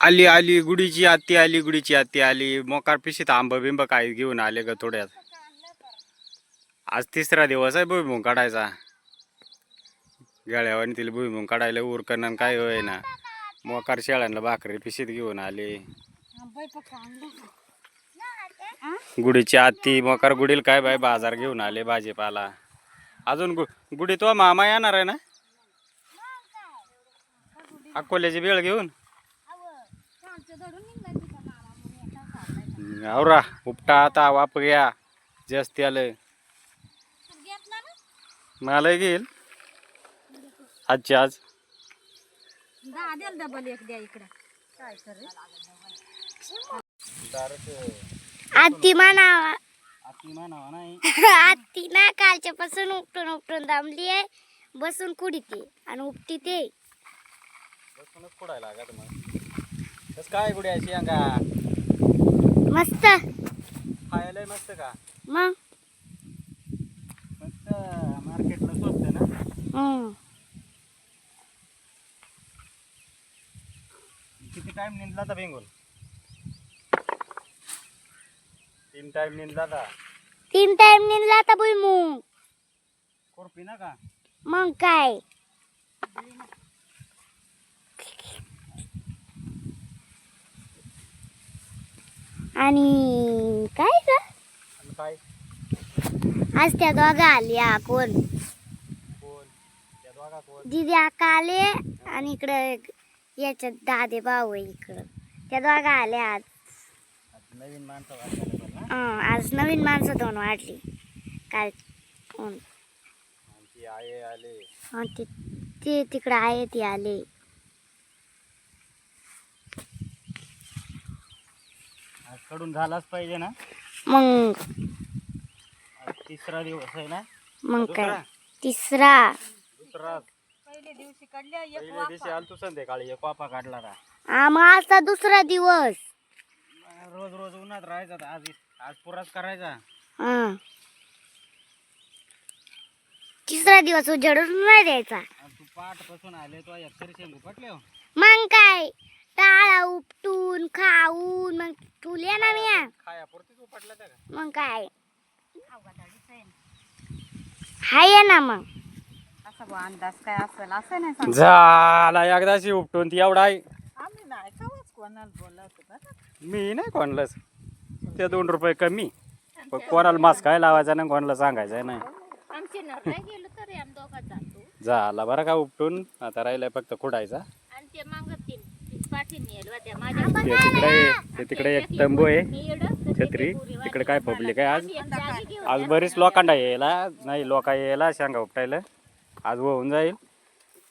आली आली गुडीची आत्ती आली, गुडीची आत्ती आली. मोकार पिशीत आंब बिंब काही घेऊन आले ग थोड्यात. आज तिसरा दिवस आहे भुईमुग काढायचा. गळ्यावानी तिला भुईमुग काढायला उरकन काय होय ना. मोकार शेळ्यांना भाकरी पिशीत घेऊन आले. गुडीची आत्ती मोकार गुडील काय बाय बाजार घेऊन आले भाजीपाला. अजून गुडी तो मामा येणार आहे ना अकोल्याची बेळ घेऊन. आवरा उपटा आता वाप घ्या जास्त आलं मला घेईल आजची आज. आत्ती म्हणावा आत्ती म्हणावा नाही. आत्ती ना कालच्या पासून उपटून उपटून दामली आहे. बसून कुडीते आणि उपटी ते बसूनच कुडायला लागत मग. कस काय गुडी अशी अंगा मस्त खायला मस्त का मग. मस्त मार्केटला स्वस्त ना. किती टाइम निंदला तर बेंगोल 3 टाइम निंदला था. 3 टाइम निघला आता भुईमुग. कोरपी ना का मग काय आणि काय ग आणि काय आज त्या दोघा आल्या. कोण कोण त्या दोघा कोण दीदी आका आले आणि इकडं याच्यात दादे भाऊ आहे इकडं. त्या दोघा आल्या आज. आज नवीन माणसं वाटलं ना. आज नवीन माणसं 2 वाढली काल. आमची आई आले. ते तिकडं आहे ती आले. आज कडून झालाच पाहिजे ना. मग आज तिसरा दिवस आहे ना. मग दुसरा? काय तिसरा. दुसरा पहिल्या दिवशी आल तू संध्याकाळी एक वापा काढला का. मग आजचा दुसरा दिवस. रोज रोज उन्हात राहायचा. आज आज पुराच करायचा. तिसरा दिवस उजेडून नाही द्यायचा. तू पाठ पासून आले तो एकतरी शेंगू पटले. मग काय टाळा उपटून खाऊन मग ठुले ना मी. खाया पुरतीच उपटला का. मग काय हाय ना. मग अंदाज काय असेल असं नाही झाला एकदाशी उपटून ती एवढा आहे. आम्ही नाही कवाच कोणाला बोलावतो. मी नाही कोणालाच. ते 2 रुपये कमी. पण कोणाला मास्क काय लावायचा नाही कोणाला सांगायचं नाही. गेलो तरी आम्ही दोघात जातो. झाला बरं का उपटून. आता राहिलाय फक्त खुडायचा. आणि ते मागतील पाठीने ते तिकडे एक तंबू आहे छत्री. तिकडे काय पब्लिक आहे आज. आज बरीच लोकांना यायला नाही. लोक यायला शेंगा उपटायला आज होऊन जाईल.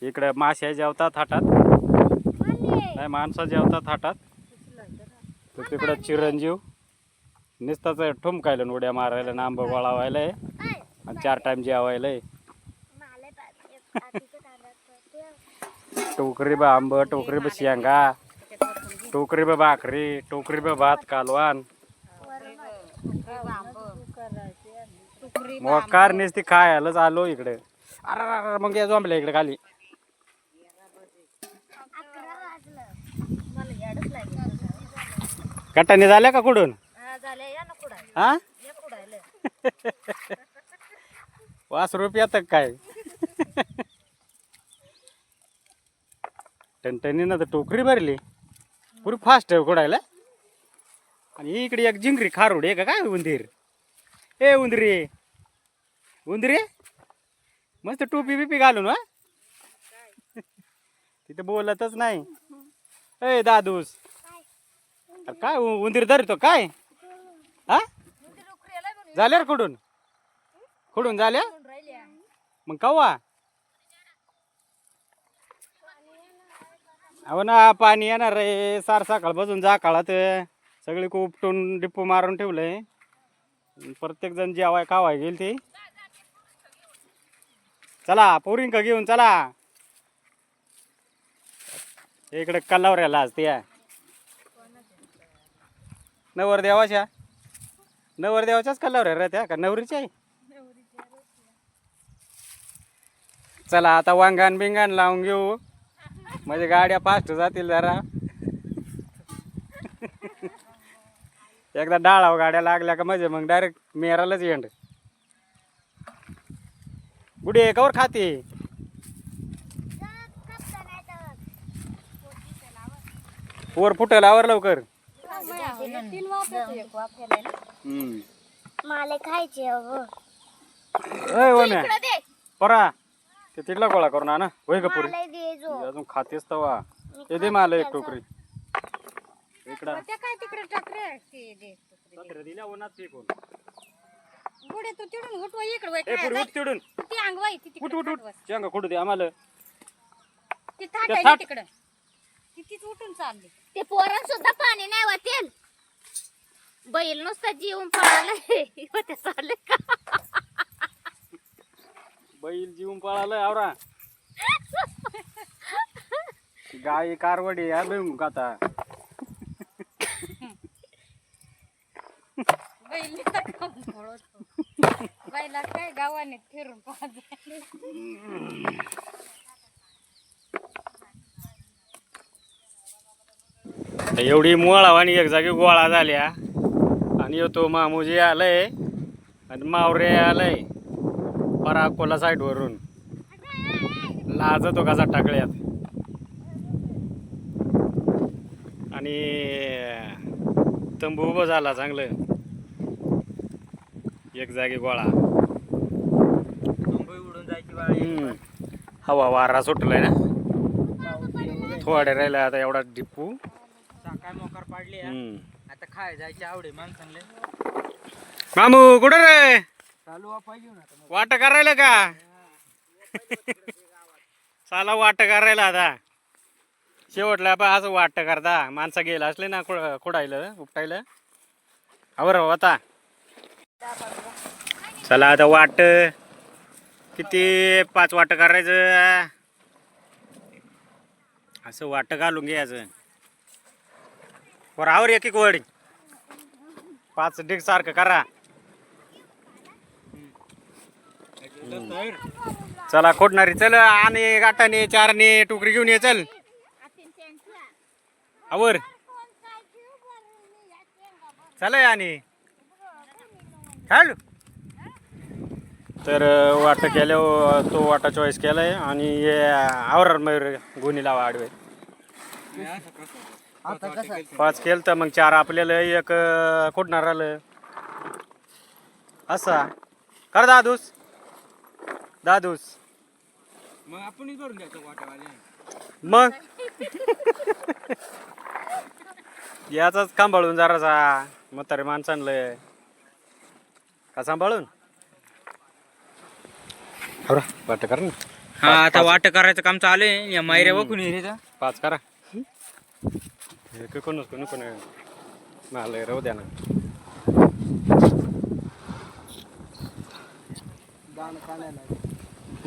इकडे माश्या जेवतात थाटात नाही माणसं जेवतात थाटात. तर तिकडं चिरंजीव नुसताच ठुमकायला उड्या मारायला ना आंबा गोळा व्हायला आणि 4 टाइम जेवायला. टोकरी बा आंब टोकरी बा शेंगा टोकरी बा भाकरी टोकरी बा भात कालवान. मोकार नुसती खायलाच आलो इकडे. अरे मग या जमल्या इकडे खाली. कटाने झाल्या का कुठून हा 5 रुपये येतात काय. टनटनीनं तर टोकरी भरली पुरी फास्ट आहे खोडायला. आणि इकडे एक जिंगरी खारोड आहे का काय उंदीर. ए उंदरी उंदरी मस्त टोपी बिपी घालून हा. तिथे बोलतच नाही. ए दादूस काय उंदीर धरतो काय हा. झाल्या कुठून कुठून झाल्या मग कवा. अहो ना पाणी येणार रे. सार सकाळ बसून जा काळात सगळी उपटून डिप्पू मारून ठेवलंय. प्रत्येक जण जेवाय खावाय गेल ते. चला पोरींक घेऊन चला. इकडे कल्लावऱ्याला आज ते नवरदेवाच्या नवरदेवाच्याच कल्लावऱ्या राहत्या का नवरीच्या आहे. चला आता वांगण बिंगण लावून घेऊ म्हणजे गाड्या फास्ट जातील जरा. एकदा डाळाव गाड्या लागल्या का म्हणजे मग डायरेक्ट मेरालाच येंड. गुडे कवर खाते. वर फुटल आवर लवकर. मला खायचे अगं. अय ओम्या परा ते तिथला गोळा करून आणा होय का पुरी. मला दे जो. अजून खातेच तवा. ते दे मला एक टोकरी इकडं. ते काय तिकडे टाकरे ते दे सत्र दिल्या उन्हात फेकून. गुडे तू तिडून उठवा इकडे वय ए पुरी उठ तिडून. ती अंगवाई ती उठ तिकडे उठ उठ शेंगा कुठं दे आम्हाला. ती थाट ते आहे थाट. तिकडे ती तीच उठून चालली. ते पोरण सुद्धा पाणी नाही वाटेल. बैल नुसता जीवन पळाला ते चालले का. बैल जीवन पळालं आवरा. गाय कारवडी या बेंग आता. बैल बैला काय गावाने फिरून पाहते. एवढी मुळावानी एक जागी गोळा झाल्या आणि येतो मामूजी आलंय आणि मावरे आलंय पराकोला साईड वरून. लाजतो कसा टाकळ्यात आणि तंबू उभं झाला चांगलं एक जागी गोळा. हवा वारा सुटलाय ना थोडे राहिला आता एवढा डिप्पू. काय मोकार पाडली आता खाय जायची आवडे माणसांले. मामू कुठं रे चालू पाहिजे ना वाट करायला का. चाला वाट करायला आता शेवटला पण असं वाट करता माणसं गेला असले ना खुडायला उपटायला आवर आता. चला आता वाट किती 5 वाट करायचं असं वाट घालून घ्यायचं. वर आवर एक एक वडी 5 डिग सारखं करा. चला खोडणारी चल आणि गाठाने चारने टोकरी घेऊन ये चल आवर. चल आणि खेळ. तर वाट केल्यावर तो वाटा चॉईस केलाय आणि हे आवर मयूर गुन्हे लावा आडवे. 5 केलं तर मग 4 आपल्याला एक खोडणार आलं असा कर दादूस. दादूस मग आपण करून द्यायचं वाटावाले. मग याचाच सांभाळून जरासा म्हातारे माणसांना का सांभाळून वाट कर ना. हा आता वाट करायचं काम चालू आहे. या मायऱ्या बघून ये 5 करा कोण नको मला राहू द्या ना.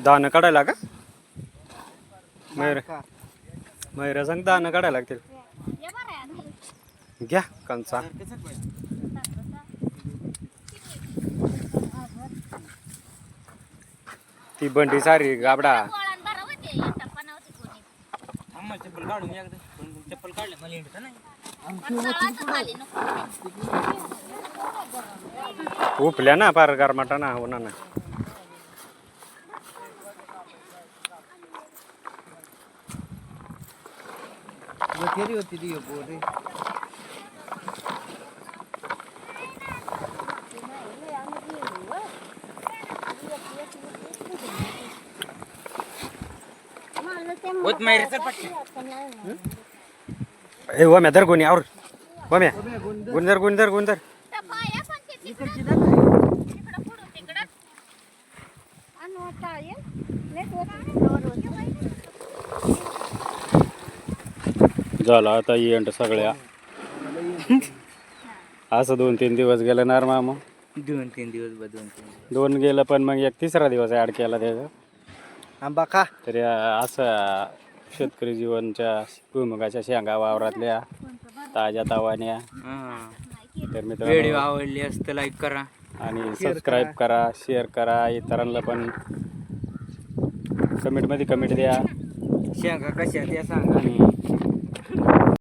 दाणं काढायला का मैरा सांग दाणं काढायला लागतील. घ्या कंचा. ती बंडी सारी गाबडा. चप्पल काढून चप्पल काढले मला इंट नाही. उपल्या ना पार गारमाटा ना होणार ना. होती ती बोरे होत मायरे चल पटकन. ए वम्या धर कोणी आवर वम्या गुंजर गुंजर गुंजर. झाला आता एंड सगळ्या. असं 2-3 दिवस गेलं ना मामा. 2-3 दिवस 2 गेलं पण मग एक 3रा दिवस ऍड केला त्याचा. आंबा खा. तरी असं शेतकरी जीवनच्या भुईमुगाच्या शेंगा वावरातल्या ताज्या तावान्या. तर व्हिडिओ मित्रांनो आवडली असतं लाईक करा आणि सबस्क्राईब करा शेअर करा इतरांना पण कमेंटमध्ये कमेंट द्या. शेंगा कशा त्या सांगा. आणि